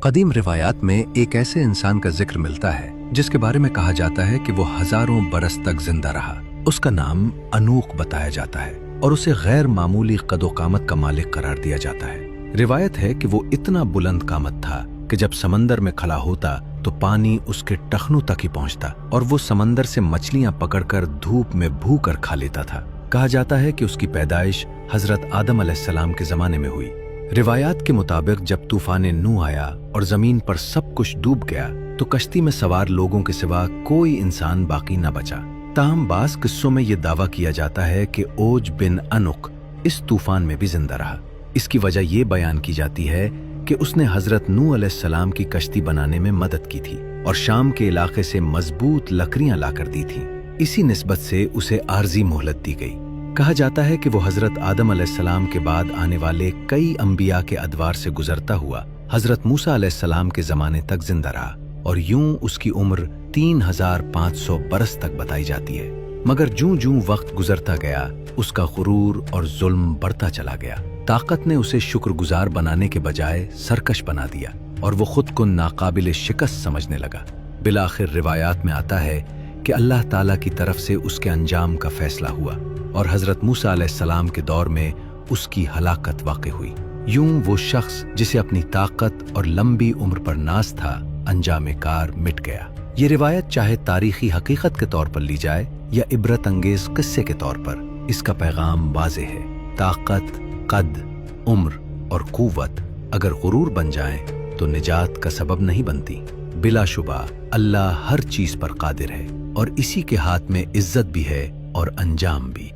قدیم روایات میں ایک ایسے انسان کا ذکر ملتا ہے جس کے بارے میں کہا جاتا ہے کہ وہ ہزاروں برس تک زندہ رہا۔ اس کا نام انوق بتایا جاتا ہے اور اسے غیر معمولی قد و قامت کا مالک قرار دیا جاتا ہے۔ روایت ہے کہ وہ اتنا بلند قامت تھا کہ جب سمندر میں کھڑا ہوتا تو پانی اس کے ٹخنوں تک ہی پہنچتا اور وہ سمندر سے مچھلیاں پکڑ کر دھوپ میں بھو کر کھا لیتا تھا۔ کہا جاتا ہے کہ اس کی پیدائش حضرت آدم علیہ السلام کے زمانے میں ہوئی۔ روایات کے مطابق جب طوفان نوح آیا اور زمین پر سب کچھ ڈوب گیا تو کشتی میں سوار لوگوں کے سوا کوئی انسان باقی نہ بچا۔ تاہم بعض قصوں میں یہ دعویٰ کیا جاتا ہے کہ اوج بن انق اس طوفان میں بھی زندہ رہا۔ اس کی وجہ یہ بیان کی جاتی ہے کہ اس نے حضرت نوح علیہ السلام کی کشتی بنانے میں مدد کی تھی اور شام کے علاقے سے مضبوط لکڑیاں لا کر دی تھیں۔ اسی نسبت سے اسے عارضی مہلت دی گئی۔ کہا جاتا ہے کہ وہ حضرت آدم علیہ السلام کے بعد آنے والے کئی انبیاء کے ادوار سے گزرتا ہوا حضرت موسیٰ علیہ السلام کے زمانے تک زندہ رہا اور یوں اس کی عمر 3500 برس تک بتائی جاتی ہے۔ مگر جوں جوں وقت گزرتا گیا اس کا غرور اور ظلم بڑھتا چلا گیا۔ طاقت نے اسے شکر گزار بنانے کے بجائے سرکش بنا دیا اور وہ خود کو ناقابل شکست سمجھنے لگا۔ بالآخر روایات میں آتا ہے کہ اللہ تعالیٰ کی طرف سے اس کے انجام کا فیصلہ ہوا اور حضرت موسیٰ علیہ السلام کے دور میں اس کی ہلاکت واقع ہوئی۔ یوں وہ شخص جسے اپنی طاقت اور لمبی عمر پر ناز تھا انجام کار مٹ گیا۔ یہ روایت چاہے تاریخی حقیقت کے طور پر لی جائے یا عبرت انگیز قصے کے طور پر، اس کا پیغام واضح ہے۔ طاقت، قد، عمر اور قوت اگر غرور بن جائیں تو نجات کا سبب نہیں بنتی۔ بلا شبہ اللہ ہر چیز پر قادر ہے اور اسی کے ہاتھ میں عزت بھی ہے اور انجام بھی۔